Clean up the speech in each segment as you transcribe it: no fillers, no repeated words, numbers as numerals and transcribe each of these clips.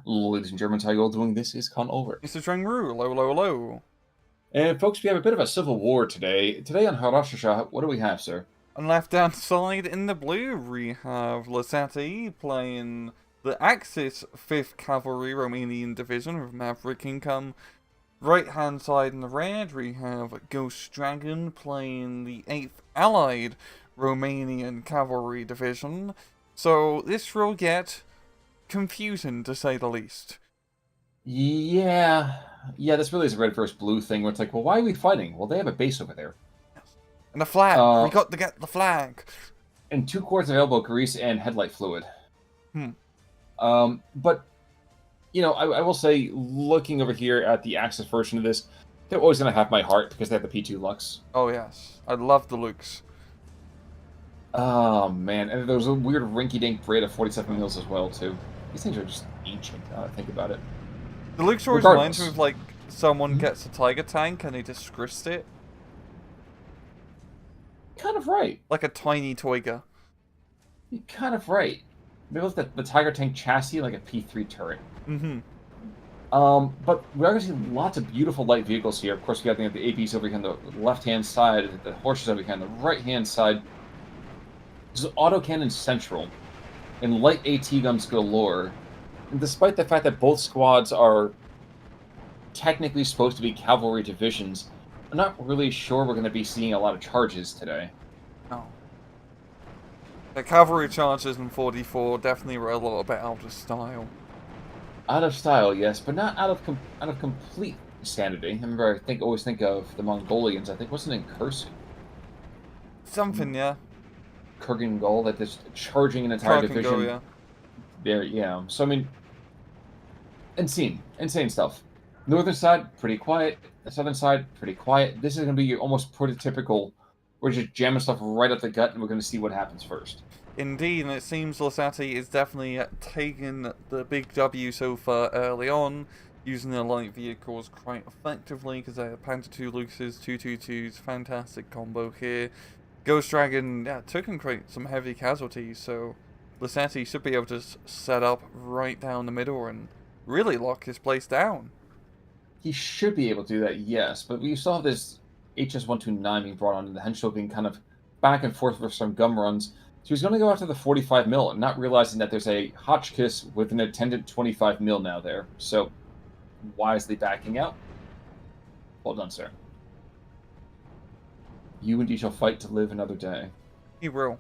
Ladies and Germans, how you all doing? This is Con Over. Mr. Drengru, low, low, low. And folks, we have a bit of a civil war today. Today on Harashasha, what do we have, sir? On left hand side in the blue, we have Lessite playing the Axis 5th Cavalry Romanian Division with Maverick Income. Right hand side in the red, we have Ghostdragon playing the 8th Allied Romanian Cavalry Division. So this will get confusing, to say the least. Yeah, this really is a red versus blue thing where it's like, well, why are we fighting? Well, they have a base over there. And the flag, we got to get the flag. And 2 quarts of elbow grease and headlight fluid. But, you know, I will say, looking over here at the Axis version of this, they're always going to have my heart because they have the P2 Lux. Oh, yes. I love the looks. Oh, man. And there's a weird rinky-dink braid of 47 mils as well, too. These things are just ancient, now that I think about it. The looks always reminds me of, like, someone gets a tiger tank and they just grist it. Kind of right. Like a tiny Toiga. You're kind of right. Maybe look at the tiger tank chassis like a P3 turret. But we're going to see lots of beautiful light vehicles here. Of course, we got the APs over here on the left-hand side, the horses over here on the right-hand side. This is autocannon central, and light AT guns galore. And despite the fact that both squads are technically supposed to be cavalry divisions, I'm not really sure we're going to be seeing a lot of charges today. No. The cavalry charges in 44 definitely were a little bit out of style. Out of style, yes, but not out of complete sanity. I remember, always think of the Mongolians. I think wasn't in Kursk. Something, yeah. Kurgan Gol, that just charging an entire division. Go, yeah. There, yeah. So I mean, insane stuff. Northern side, pretty quiet. The southern side, pretty quiet. This is going to be almost prototypical. We're just jamming stuff right up the gut, and we're going to see what happens first. Indeed, and it seems Lessite is definitely taking the big W so far early on, using their light vehicles quite effectively, because they have Panther 2 Luxes, 222s, fantastic combo here. Ghostdragon, yeah, took in quite some heavy casualties, so Lessite should be able to set up right down the middle and really lock his place down. He should be able to do that, yes, but we still have this HS-129 being brought on, and the Henschel being kind of back and forth for some gum runs. So he's going to go after the 45 mil, and not realizing that there's a Hotchkiss with an attendant 25 mil now there. So, wisely backing out. Well done, sir. You indeed shall fight to live another day. He will.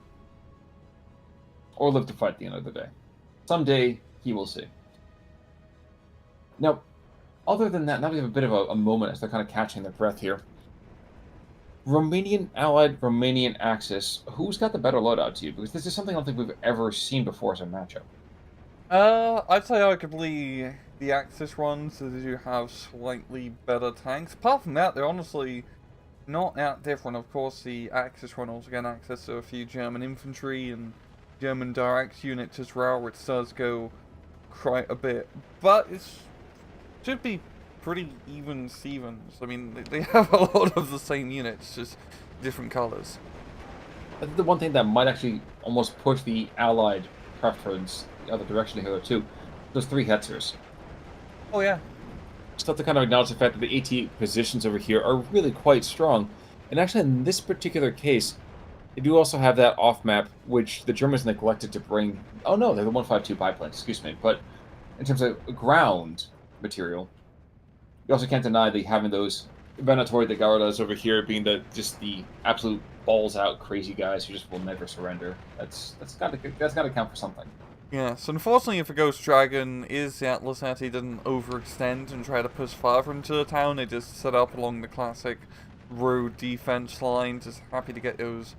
Or live to fight the another day. Someday, he will see. Now, other than that, now we have a bit of a moment as they're kind of catching their breath here. Romanian Allied, Romanian Axis. Who's got the better loadout to you? Because this is something I don't think we've ever seen before as a matchup. I'd say arguably the Axis ones, they do have slightly better tanks. Apart from that, they're honestly not that different. Of course, the Axis one also get access to a few German infantry and German direct units as well, which does go quite a bit. But it should be pretty even Stevens. I mean, they have a lot of the same units, just different colors. I think the one thing that might actually almost push the Allied preference the other direction here, too, those 3 Hetzers. Oh, yeah. Still have to kind of acknowledge the fact that the AT positions over here are really quite strong. And actually, in this particular case, they do also have that off-map, which the Germans neglected to bring. Oh, no, they're the 152 biplanes, excuse me. But in terms of ground material, you also can't deny the having those Venatori de Gardas over here being just the absolute balls-out crazy guys who just will never surrender. That's got to count for something. Yes, unfortunately for Ghostdragon is that Lessite didn't overextend and try to push farther into the town. They just set up along the classic road defense line, just happy to get those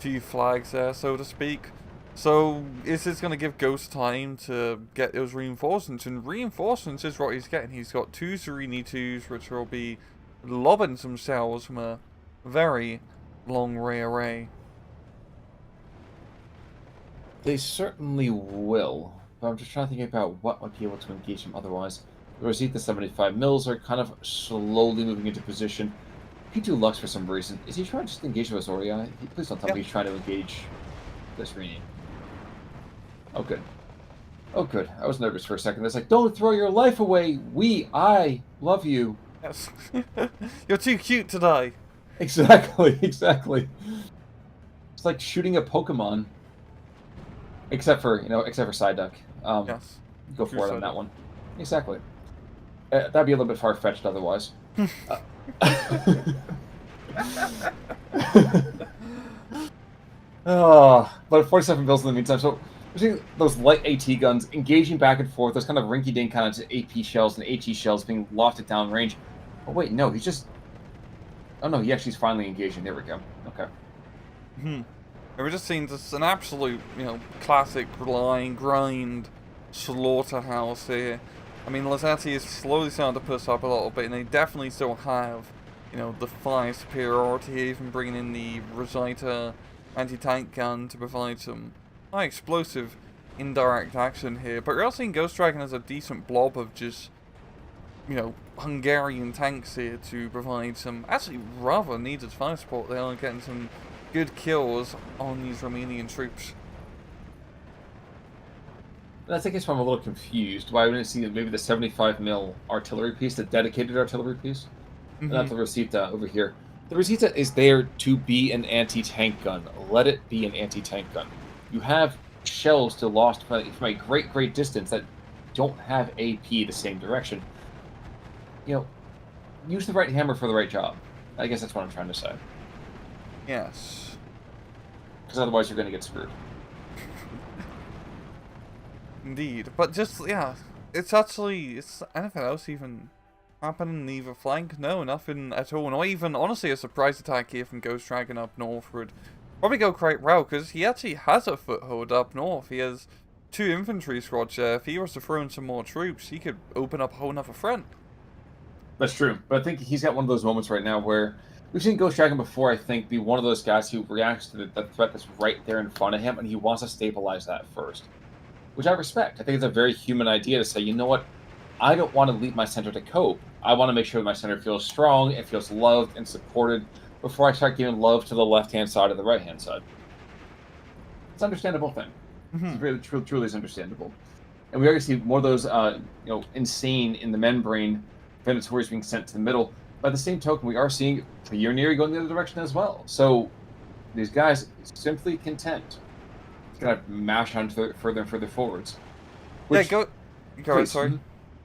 2 flags there, so to speak. So, is this going to give Ghost time to get those reinforcements? And reinforcements is what he's getting. He's got 2 Serini 2s, which will be lobbing some shells from a very long array. They certainly will, but I'm just trying to think about what might be able to engage them otherwise. The Rosita 75 mils are kind of slowly moving into position. P2 Lux for some reason. Is he trying to just engage with Azoria? Please don't tell me he's trying to engage this Rini. Oh, good. Oh, good. I was nervous for a second. It's like, don't throw your life away. I love you. Yes. You're too cute to die. Exactly, exactly. It's like shooting a Pokemon. Except for, except for Psyduck. Yes. Go True for it on Psyduck. that one. Exactly. That'd be a little bit far-fetched otherwise. But 47 bills in the meantime. So we're seeing those light AT guns engaging back and forth, those kind of rinky-dink kind of AP shells and AT shells being lofted down range. Oh wait, no, he's just... Oh no, he actually is finally engaging. There we go. Okay. And we're just seeing just an absolute, classic line grind slaughterhouse here. I mean, Lessite is slowly starting to push up a little bit, and they definitely still have, the fire superiority here, even bringing in the Rosita anti-tank gun to provide some high explosive indirect action here. But we're also seeing Ghostdragon as a decent blob of just, Hungarian tanks here to provide some actually rather needed fire support. They are getting some good kills on these Romanian troops. That's, I guess, why I'm a little confused. Why I wouldn't see maybe the 75mm artillery piece, the dedicated artillery piece? Not the Rosita over here. The Rosita is there to be an anti-tank gun. Let it be an anti-tank gun. You have shells to lost from a great, great distance that don't have AP the same direction. Use the right hammer for the right job. I guess that's what I'm trying to say. Yes. Because otherwise you're going to get screwed. Indeed. But just, yeah, it's anything else even happening in either flank? No, nothing at all. Not even, honestly, a surprise attack here from Ghostdragon up north would probably go quite well, because he actually has a foothold up north. He has 2 infantry squads there. If he was to throw in some more troops, he could open up a whole nother front. That's true. But I think he's got one of those moments right now where we've seen Ghostdragon before, I think, be one of those guys who reacts to the threat that's right there in front of him, and he wants to stabilize that first. Which I respect. I think it's a very human idea to say, you know what, I don't want to leave my center to cope. I want to make sure my center feels strong, it feels loved and supported before I start giving love to the left-hand side or the right-hand side. It's an understandable thing. It's really, truly is understandable. And we already see more of those, insane in the membrane Venatories being sent to the middle. By the same token, we are seeing Tourney going the other direction as well. So these guys simply content. Kind of mash on further and further forwards. Which, yeah, go ahead, sorry.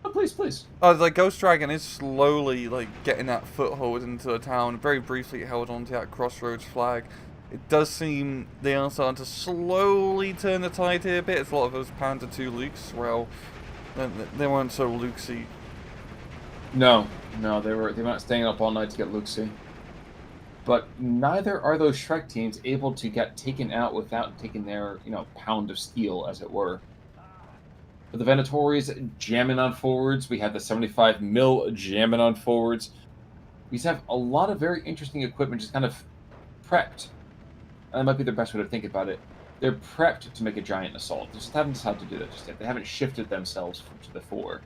Oh, please. The Ghostdragon is slowly, getting that foothold into the town. Very briefly held onto that crossroads flag. It does seem they are starting to slowly turn the tide here a bit. It's a lot of those Panda 2 Lukes. Well, they weren't so Lukesy. No, they weren't staying up all night to get Luxie. But neither are those Shrek teams able to get taken out without taking their, pound of steel, as it were. But the Venatories jamming on forwards. We have the 75mm jamming on forwards. We have a lot of very interesting equipment just kind of prepped. And that might be the best way to think about it. They're prepped to make a giant assault. They just haven't decided to do that just yet. They haven't shifted themselves to the fore.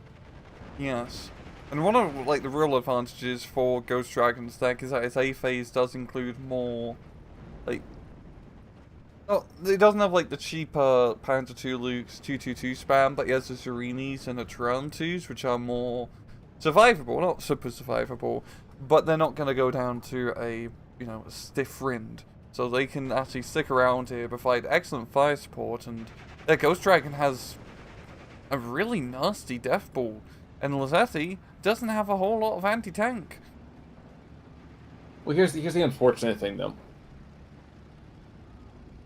Yes. And one of the real advantages for Ghostdragon's deck is that its A phase does include more it doesn't have the cheaper Panda 2 Lukes 222 spam, but it has the Serenis and the Turan 2s, which are more survivable, not super survivable, but they're not gonna go down to a a stiff rind. So they can actually stick around here, provide excellent fire support, and Ghostdragon has a really nasty death ball. And Lessite doesn't have a whole lot of anti-tank. Well, here's the unfortunate thing, though.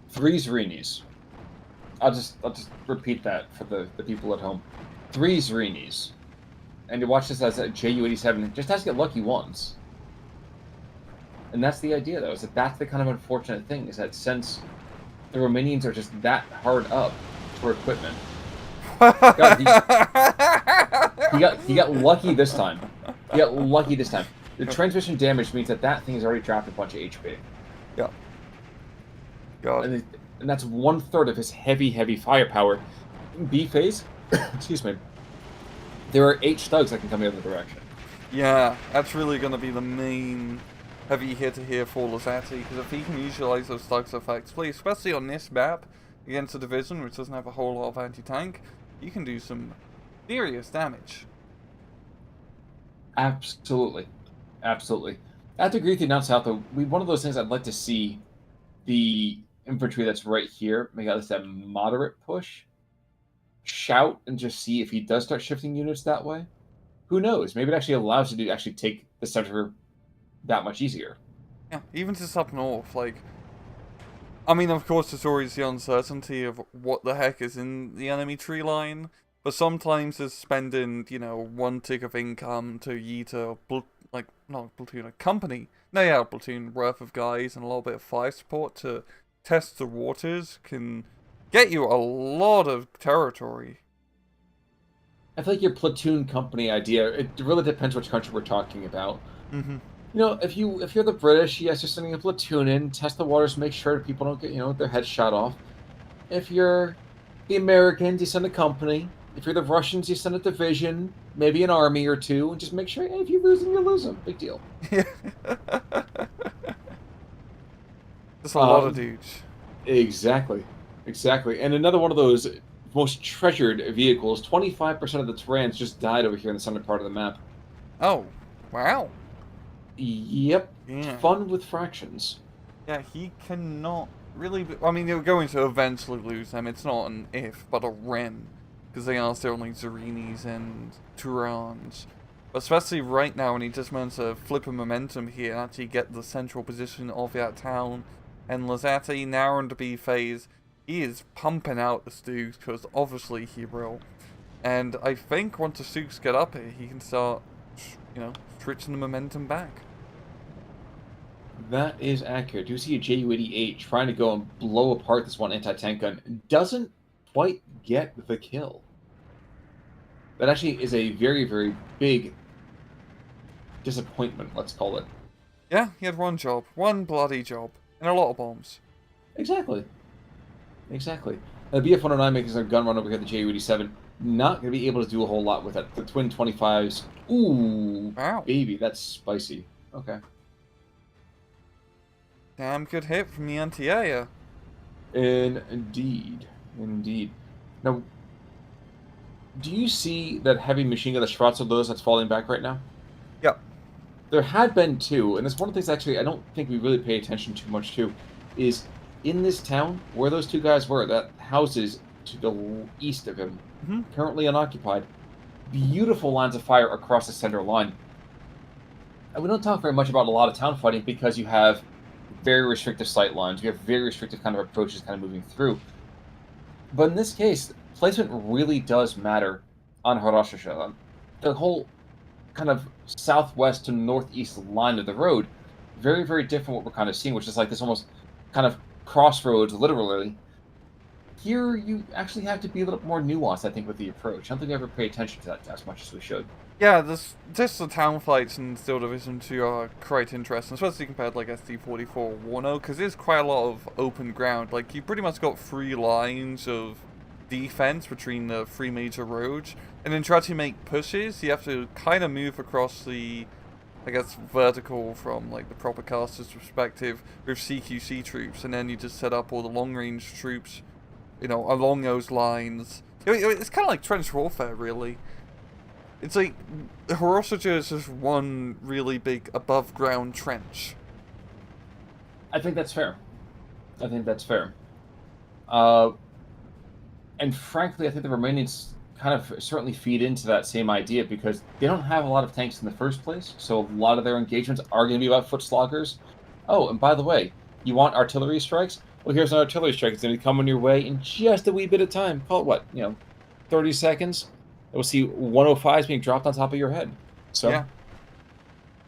3 Zerinis. I'll just repeat that for the people at home. 3 Zerinis. And you watch this as a JU-87, just has to get lucky once. And that's the idea, though, is that's the kind of unfortunate thing, is that since the Romanians are just that hard up for equipment, God, he got lucky this time. The transmission damage means that thing has already dropped a bunch of HP. Yeah. God. And that's 1/3 of his heavy firepower. B phase, excuse me. There are 8 thugs that can come the other direction. Yeah, that's really going to be the main heavy hitter here for Lessite, because if he can utilize those thugs effectively, especially on this map against a division which doesn't have a whole lot of anti-tank, you can do some serious damage. Absolutely. Absolutely. I have to agree with you down south, though. One of those things I'd like to see the infantry that's right here make at least a moderate push, shout, and just see if he does start shifting units that way. Who knows? Maybe it actually allows you to actually take the center that much easier. Yeah, even just up north, like, I mean, of course, there's always the uncertainty of what the heck is in the enemy tree line, but sometimes it's spending, you know, one tick of income to yeet like, not a platoon, a company, no, yeah, a platoon worth of guys and a little bit of fire support to test the waters can get you a lot of territory. I feel like your platoon company idea, it really depends which country we're talking about. Mm-hmm. You know, if you're the British, yes, you're sending a platoon in, test the waters, make sure people don't get, their heads shot off. If you're the Americans, you send a company. If you're the Russians, you send a division, maybe an army or two, and just make sure, hey, if you lose them, you lose them. Big deal. Yeah. That's a lot of dudes. Exactly. Exactly. And another one of those most treasured vehicles, 25% of the Terrans just died over here in the southern part of the map. Oh, wow. Yep. Yeah. Fun with fractions. Yeah, he cannot really be, I mean, you're going to eventually lose them. It's not an if, but a when. Because they are still only Zerinis and Turans. But especially right now when he just managed to flip a momentum here and actually get the central position of that town. And Lessite now in the B phase, he is pumping out the Stooks because obviously he will. And I think once the Stooks get up here, he can start, switching the momentum back. That is accurate. You see a Ju-88 trying to go and blow apart this one anti-tank gun. Doesn't quite get the kill. That actually is a very, very big disappointment, let's call it. Yeah, he had one job. One bloody job. And a lot of bombs. Exactly. Exactly. The BF-109 making a gun run over here, the Ju-87. Not going to be able to do a whole lot with it. The twin 25s. Ooh, Wow. baby, that's spicy. Okay. Damn good hit from the anti-air. Indeed. Indeed. Now, do you see that heavy machine gun, the Schwarzer Lewis, that's falling back right now? Yep. There had been two, and it's one of the things actually I don't think we really pay attention too much to, is in this town, where those two guys were, that houses to the east of him, currently unoccupied, beautiful lines of fire across the center line. And we don't talk very much about a lot of town fighting because you have very restrictive sight lines, you have very restrictive kind of approaches kind of moving through. But in this case, placement really does matter on Horashasha. The whole kind of southwest to northeast line of the road, very, very different what we're kind of seeing, which is like this almost kind of crossroads, literally. Here, you actually have to be a little more nuanced, I think, with the approach. I don't think we ever pay attention to that as much as we should. Yeah, just the town fights in Steel Division 2 are quite interesting, especially compared to like SD44 Warno, because there's quite a lot of open ground. Like, you pretty much got 3 lines of defense between the 3 major roads, and then try to make pushes, you have to kind of move across the, I guess, vertical from like the proper caster's perspective with CQC troops, and then you just set up all the long-range troops, along those lines. It's kind of like trench warfare, really. It's like, Hiroshige is just one really big above-ground trench. I think that's fair. I think that's fair. And frankly, I think the Romanians kind of certainly feed into that same idea because they don't have a lot of tanks in the first place, so a lot of their engagements are going to be about foot sloggers. Oh, and by the way, you want artillery strikes? Well, here's an artillery strike. It's going to be coming your way in just a wee bit of time. Call it what? 30 seconds? We'll see 105s being dropped on top of your head. So yeah.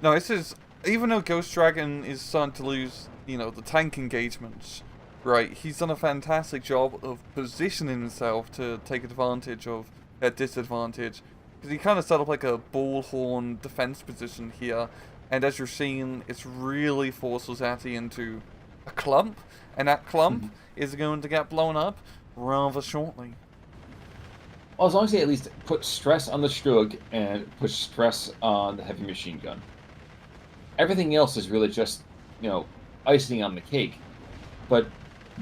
No, this is, even though Ghostdragon is starting to lose, the tank engagements, right, he's done a fantastic job of positioning himself to take advantage of that disadvantage. Because he kind of set up like a bullhorn defense position here, and as you're seeing, it's really forces Ati into a clump, and that clump is going to get blown up rather shortly. Well, as long as they at least put stress on the Strug and put stress on the heavy machine gun. Everything else is really just, icing on the cake. But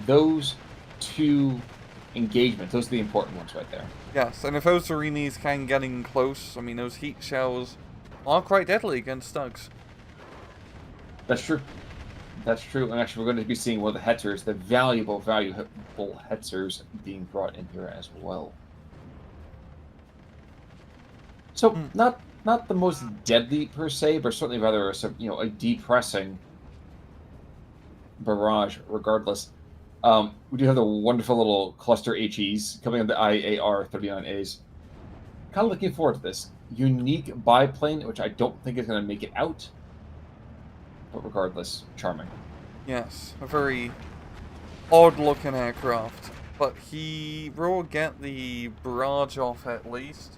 those two engagement. Those are the important ones right there. Yes, and if those Serenis can get in close, I mean, those heat shells are quite deadly against Stugs. That's true. That's true. And actually, we're going to be seeing one of the Hetzers, the valuable Hetzers being brought in here as well. So, not the most deadly per se, but certainly rather a depressing barrage regardless. We do have the wonderful little cluster HEs coming on the IAR 39As. Kind of looking forward to this. Unique biplane, which I don't think is going to make it out. But regardless, charming. Yes, a very odd-looking aircraft. But he will get the barrage off at least.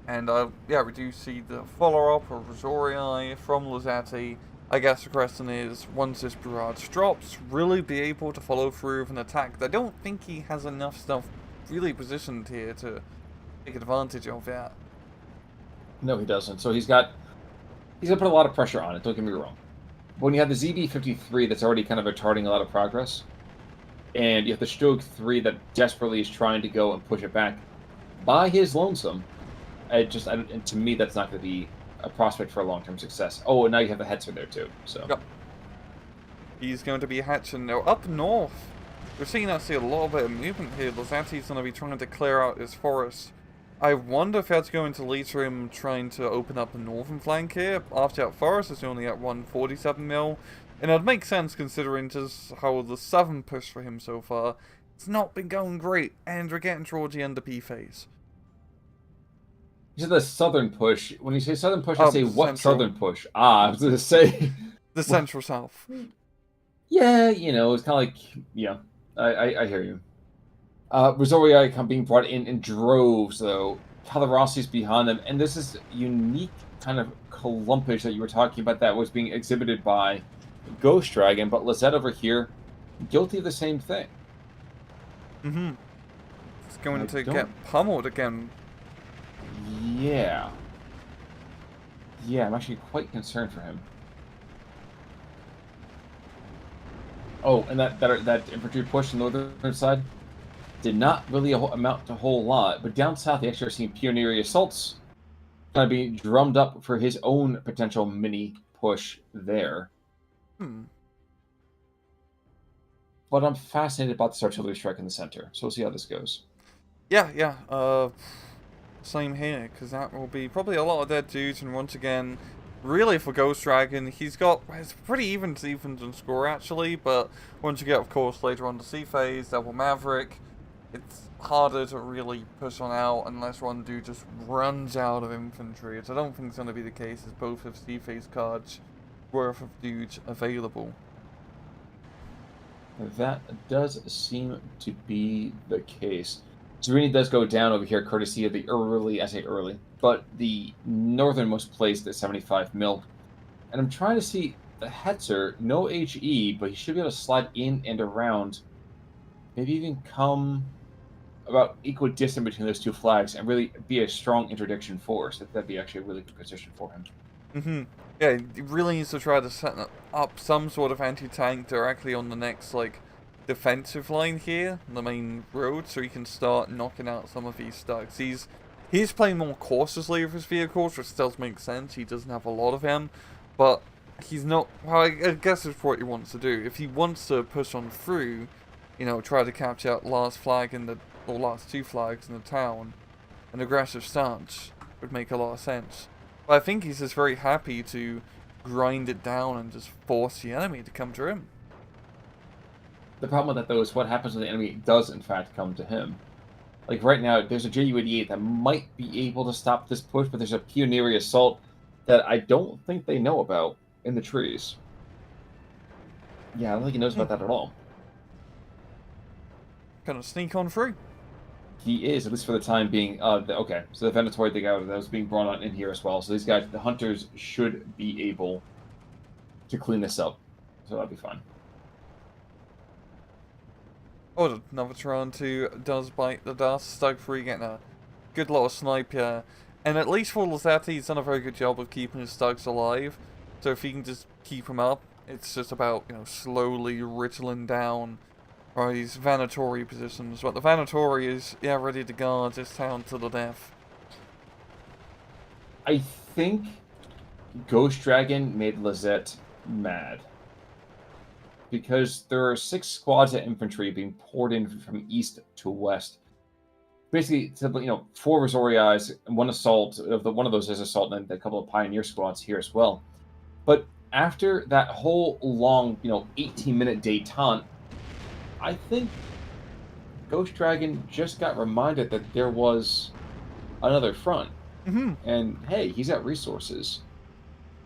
And yeah, we do see the follow-up of Rosorii from Lessite. I guess the question is, once this barrage drops, will he be able to follow through with an attack? I don't think he has enough stuff really positioned here to take advantage of that. No, he doesn't. So he's gonna put a lot of pressure on it, don't get me wrong. When you have the ZB-53 that's already kind of retarding a lot of progress, and you have the Stug 3 that desperately is trying to go and push it back by his lonesome, and to me, that's not going to be a prospect for a long-term success. Oh, and now you have the Hetzer there too. So yep. He's going to be hatching now up north. We're seeing actually a little bit of movement here. Lessite's going to be trying to clear out his forest. I wonder if that's going to lead to him trying to open up a northern flank here. After that forest is only at 147 mil. And it makes sense considering just how the southern push for him so far. It's not been going great, and we're getting towards the end of P phase. You said the southern push. When you say southern push, I say what central. southern push? I was going to say... The central south. Yeah, it's kind of like... Yeah, I hear you. Rosorii being brought in droves, though. Calderossi's behind them. And this is unique kind of clumpage that you were talking about that was being exhibited by Ghostdragon, but Lessite over here, guilty of the same thing. Mm-hmm. It's going to get pummeled again. Yeah. Yeah, I'm actually quite concerned for him. Oh, and that infantry push on the northern side did not really amount to a whole lot, but down south they actually are seeing pioneer assaults kind of being drummed up for his own potential mini push there. But I'm fascinated about this artillery strike in the center, so we'll see how this goes. Yeah. Same here, because that will be probably a lot of dead dudes, and once again, really for Ghostdragon, it's pretty even in score actually, but once you get, of course, later on to C phase, Double Maverick, it's harder to really push on out unless one dude just runs out of infantry, which I don't think is going to be the case, as both have C phase cards worth of dudes available. That does seem to be the case. Tourney does go down over here, courtesy of the but the northernmost place at 75 mil. And I'm trying to see the Hetzer, no HE, but he should be able to slide in and around, maybe even come about equidistant between those two flags and really be a strong interdiction force. That'd be actually a really good position for him. Mm-hmm. Yeah, he really needs to try to set up some sort of anti-tank directly on the next, defensive line here, the main road, so he can start knocking out some of these Stugs. He's playing more cautiously with his vehicles, which does make sense. He doesn't have a lot of them, but he's not... Well, I guess it's what he wants to do. If he wants to push on through, try to capture that last flag or last two flags in the town, an aggressive stance would make a lot of sense. But I think he's just very happy to grind it down and just force the enemy to come to him. The problem with that, though, is what happens when the enemy does, in fact, come to him. Like, right now, there's a Ju-88 that might be able to stop this push, but there's a pioneer assault that I don't think they know about in the trees. Yeah, I don't think he knows about that at all. Gonna sneak on through. He is, at least for the time being. Okay, so the Venator thing that was being brought on in here as well. So these guys, the hunters, should be able to clean this up. So that'll be fine. Oh, another Tron 2 does bite the dust. Stug 3 getting a good little snipe here. And at least for Lessite, he's done a very good job of keeping his Stugs alive. So if he can just keep them up, it's just about, slowly whittling down Or these Vanatory positions. But the Vanatory is, yeah, ready to guard this town to the death. I think Ghostdragon made Lessite mad. Because there are 6 squads of infantry being poured in from east to west. Basically, 4 Resorii and 1 assault. One of those is assault, and then a couple of pioneer squads here as well. But after that whole long, 18-minute détente, I think Ghostdragon just got reminded that there was another front. And hey, he's got resources.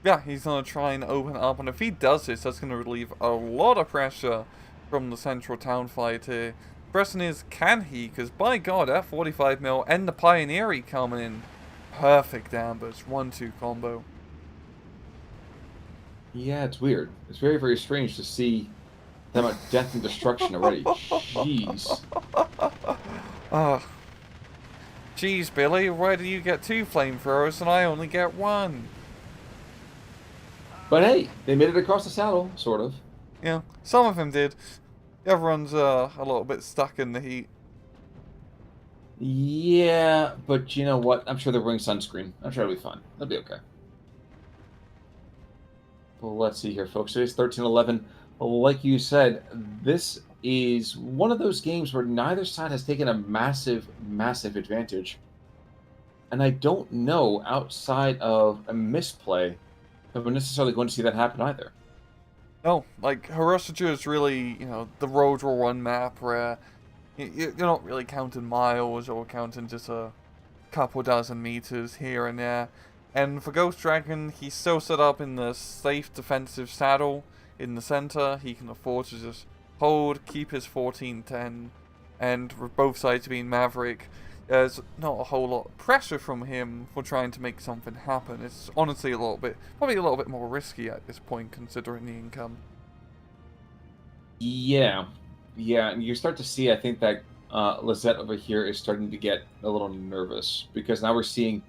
Yeah, he's going to try and open up, and if he does this, that's going to relieve a lot of pressure from the central town fight here. The question is, can he? Because by God, that 45 mil and the Pioneery coming in. Perfect ambush, 1-2 combo. Yeah, it's weird. It's very, very strange to see that much death and destruction already. Jeez. Jeez, Billy, why do you get 2 flamethrowers and I only get 1? But hey, they made it across the saddle, sort of. Yeah, some of them did. Everyone's a little bit stuck in the heat. Yeah, but you know what? I'm sure they're wearing sunscreen. I'm sure it'll be fine. They'll be okay. Well, let's see here, folks. Today's 13-11. Like you said, this is one of those games where neither side has taken a massive, massive advantage. And I don't know, outside of a misplay, that we're necessarily going to see that happen either. No, like, Hiroshige is really, the road will run map where you're not really counting miles or counting just a couple dozen meters here and there. And for Ghostdragon, he's so set up in the safe defensive saddle in the center, he can afford to just hold, keep his 14-10, and with both sides being Maverick, there's not a whole lot of pressure from him for trying to make something happen. It's honestly probably a little bit more risky at this point, considering the income. Yeah, and you start to see, I think, that Lessite over here is starting to get a little nervous, because now we're seeing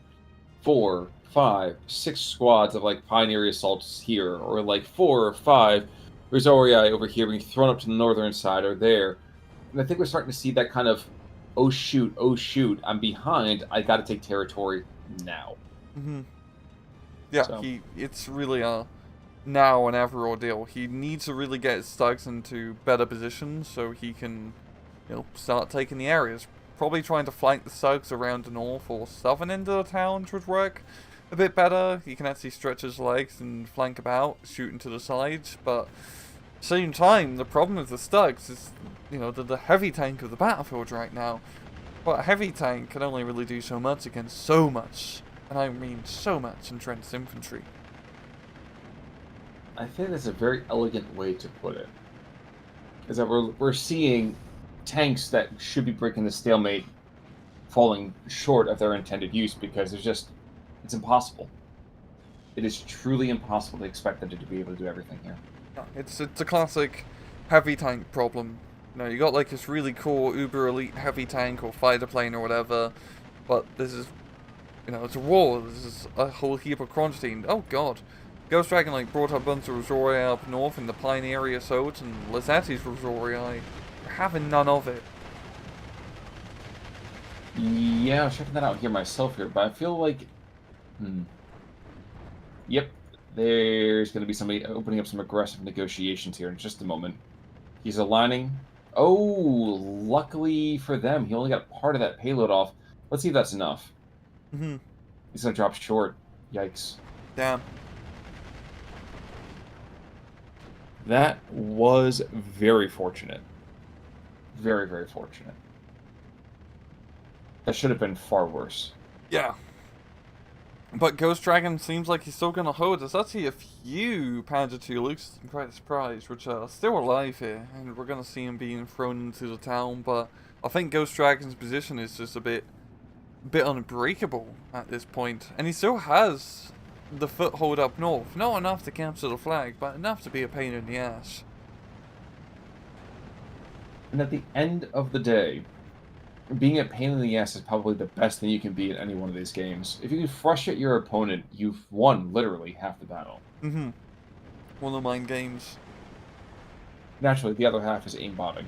4, 5, 6 squads of like pioneer assaults here, or like 4 or 5 Resorii over here being thrown up to the northern side or there. And I think we're starting to see that kind of, oh shoot, I'm behind, I gotta take territory now. Yeah, So. It's really a now and ever ordeal. He needs to really get his thugs into better positions so he can, start taking the areas. Probably trying to flank the thugs around the north or southern end of the town would work a bit better. He can actually stretch his legs and flank about, shooting to the sides, but at the same time, the problem with the thugs is, the heavy tank of the battlefield right now. But a heavy tank can only really do so much against so much, and I mean so much, entrenched infantry. I think that's a very elegant way to put it. Is that we're seeing tanks that should be breaking the stalemate falling short of their intended use, because it's impossible. It is truly impossible to expect them to be able to do everything here. It's a classic heavy tank problem. You got like this really cool uber elite heavy tank or fighter plane or whatever, but this is, it's a war. This is a whole heap of quantity. And, oh god, Ghostdragon brought a bunch of Resorii up north in the Pioneer assault, and Lessite's Resorii are having none of it. Yeah, I was checking that out here myself here, but I feel like, yep, there's going to be somebody opening up some aggressive negotiations here in just a moment. He's aligning. Oh, luckily for them, he only got part of that payload off. Let's see if that's enough. He's going to drop short. Yikes. Damn. That was very fortunate. Very, very fortunate. That should have been far worse. Yeah. But Ghostdragon seems like he's still going to hold. There's actually a few Panzer II Lukes, I'm quite surprised, which are still alive here. And we're going to see him being thrown into the town. But I think Ghostdragon's position is just a bit unbreakable at this point. And he still has the foothold up north. Not enough to capture the flag, but enough to be a pain in the ass. And at the end of the day, being a pain in the ass is probably the best thing you can be in any one of these games. If you can frustrate your opponent, you've won literally half the battle. One of the mind games. Naturally, the other half is aimbotting.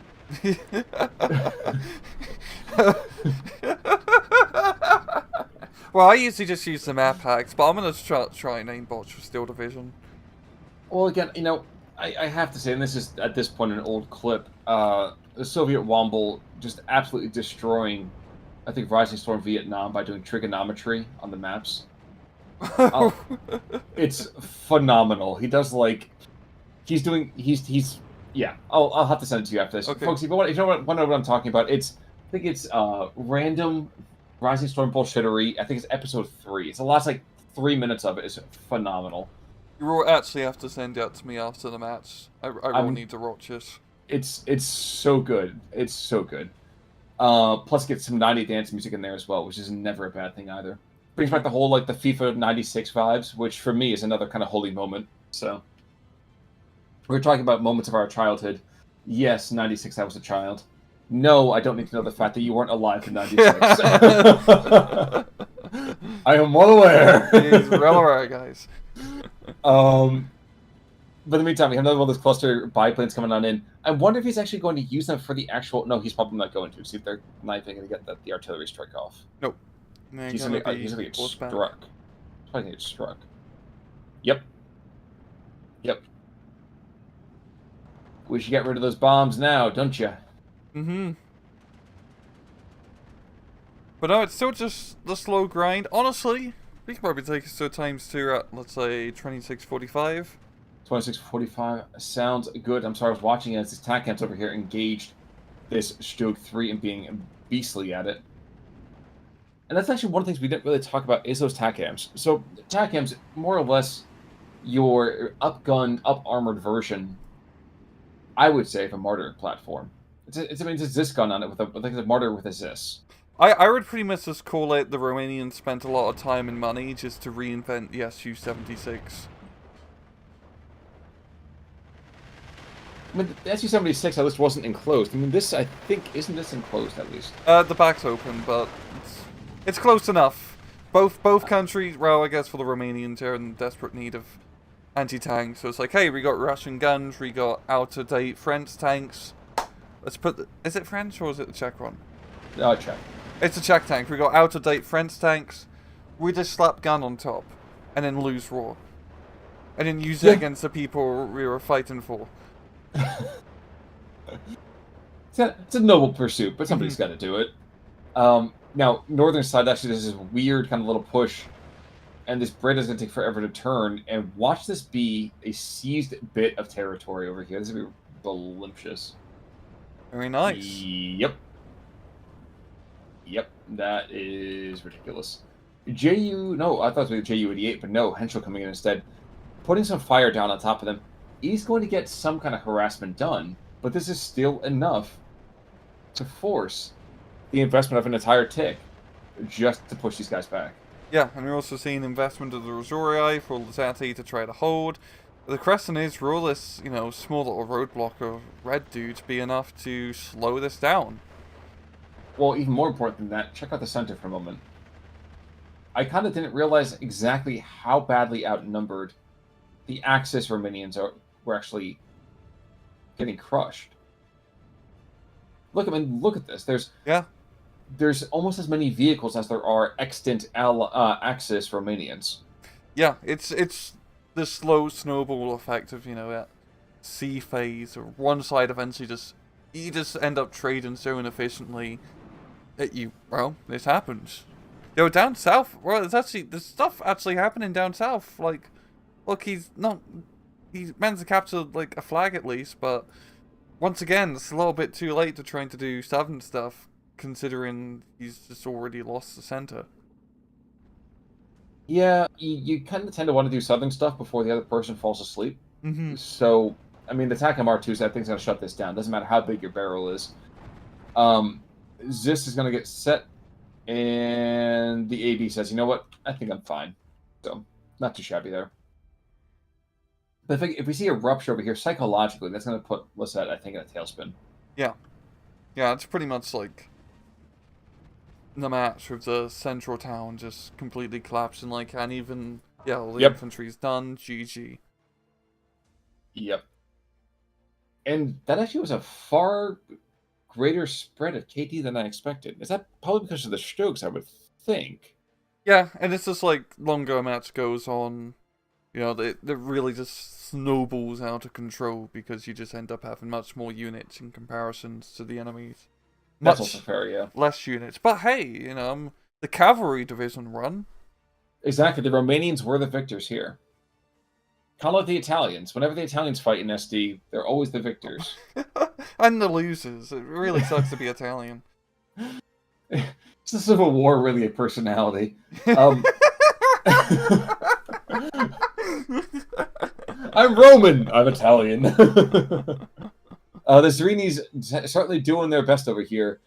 Well, I usually just use the map hacks, but I'm gonna try and aim bots for Steel Division. Well, again, I have to say, and this is at this point an old clip, the Soviet Womble just absolutely destroying, I think, Rising Storm Vietnam by doing trigonometry on the maps. Oh, it's phenomenal. He does yeah. I'll have to send it to you after this, Okay. folks. If you want to know what I'm talking about, I think it's random Rising Storm bullshittery. I think it's episode 3. It's the last 3 minutes of it is phenomenal. You will actually have to send it to me after the match. I will need to watch it. It's so good. It's so good. Plus get some 90 dance music in there as well, which is never a bad thing either. Brings back the whole the FIFA 96 vibes, which for me is another kind of holy moment. So we're talking about moments of our childhood. Yes, 96, I was a child. No, I don't need to know the fact that you weren't alive in 96. I am well aware. He's well aware, guys. But in the meantime, we have another one of those cluster biplanes coming on in. I wonder if he's actually going to use them for the actual... No, he's probably not going to. See if they're not even going to get the artillery strike off. Nope. He's going to get struck. He's probably going to get struck. Yep. Yep. We should get rid of those bombs now, don't you? Mm-hmm. But no, it's still just the slow grind. Honestly, we can probably take us to times 2 at, let's say, 26:45. 26:45 sounds good. I'm sorry, I was watching as this TAC camps over here engaged this Stug 3 and being beastly at it. And that's actually one of the things we didn't really talk about is those TAC cams. So TAC cams, more or less, your up-gunned, up-armored version, I would say, of a Martyr platform. It's a Zis gun on it with a Martyr with a Zis. I would pretty much just call it the Romanians spent a lot of time and money just to reinvent the Su-76. I mean, the Su-76 at least wasn't enclosed. I mean, this, I think, isn't this enclosed at least? The back's open, but it's close enough. Both countries, well, I guess for the Romanians, are in desperate need of anti-tanks. So it's like, hey, we got Russian guns, we got out-of-date French tanks. Let's put is it French or is it the Czech one? Czech. It's a Czech tank. We got out-of-date French tanks. We just slap gun on top, and then lose raw, and then use it against the people we were fighting for. It's a noble pursuit, but somebody's got to do it. Now, northern side actually does this weird kind of little push, and this Brit is going to take forever to turn. And watch this be a seized bit of territory over here. This is going to be voluptuous. Very nice. Yep. Yep, that is ridiculous. No, I thought it was JU-88, but no, Henschel coming in instead. Putting some fire down on top of them. He's going to get some kind of harassment done, but this is still enough to force the investment of an entire tick just to push these guys back. Yeah, and we're also seeing investment of the Rosorii for Lessite to try to hold. The question is, will this, small little roadblock of red dudes be enough to slow this down? Well, even more important than that, check out the center for a moment. I kind of didn't realize exactly how badly outnumbered the Axis Romanians were actually getting crushed. Look, look at this. There's almost as many vehicles as there are extant Axis Romanians. Yeah, it's the slow snowball effect of, that C phase, or one side eventually you just end up trading so inefficiently that this happens. Down south, there's stuff actually happening down south. Like, look, he managed to capture, a flag at least, but once again, it's a little bit too late to trying to do southern stuff, considering he's just already lost the center. Yeah, you kind of tend to want to do southern stuff before the other person falls asleep. Mm-hmm. So, I mean, the TACM R2s, I think, is going to shut this down. Doesn't matter how big your barrel is. Zis is going to get set, and the AB says, you know what? I think I'm fine. So, not too shabby there. But if we see a rupture over here, psychologically, that's going to put Lessite, I think, in a tailspin. Yeah. Yeah, it's pretty much like the match with the central town just completely collapsing, and even, all the infantry's done, GG. Yep. And that actually was a far greater spread of KD than I expected. Is that probably because of the strokes, I would think? Yeah, and it's just like longer a match goes on, you know, it really just snowballs out of control because you just end up having much more units in comparisons to the enemies. That's also Much fair, yeah. less units. But hey, you know, the cavalry division run. Exactly. The Romanians were the victors here. Kind of like the Italians. Whenever the Italians fight in SD, they're always the victors. And the losers. It really sucks to be Italian. Is the Civil War really a personality? I'm Roman. I'm Italian. The Zerini's certainly doing their best over here,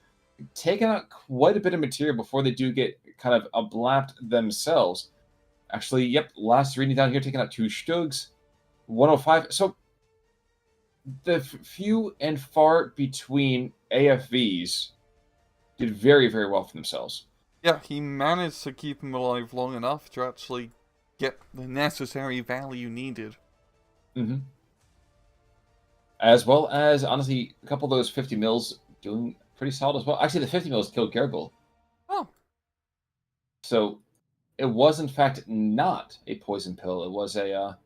taking out quite a bit of material before they do get kind of ablapped themselves. Actually, yep, last Zerini down here taking out 2 Stugs, 105. So the few and far between AFVs did very, very well for themselves. Yeah, he managed to keep him alive long enough to actually get the necessary value needed. Mm-hmm. As well as, honestly, a couple of those 50 mils doing pretty solid as well. Actually, the 50 mils killed Gerbil. Oh. So it was, in fact, not a poison pill. It was a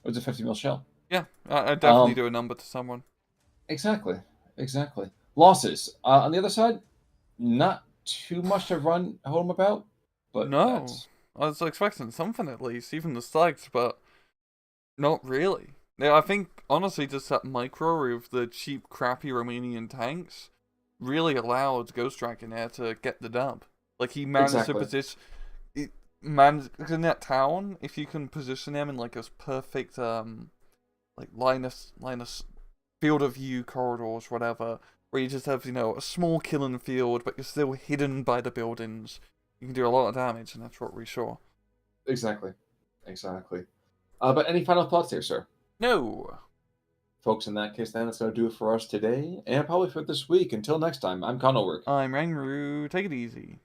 50 mil shell. Yeah, I definitely do a number to someone. Exactly. Losses. On the other side, not too much to run home about, but no. I was expecting something at least, even the stags, but not really. Yeah, I think, honestly, just that micro of the cheap, crappy Romanian tanks really allowed Ghostdragon there to get the dub. Like, he managed to position... in that town, if you can position them in, like, a perfect, like, line of field of view corridors, whatever, where you just have, you know, a small killing field, but you're still hidden by the buildings, you can do a lot of damage, and that's what we saw. Exactly. But any final thoughts here, sir? No. Folks, in that case, then, that's going to do it for us today, and probably for this week. Until next time, I'm Connorwork. I'm Rangru. Take it easy.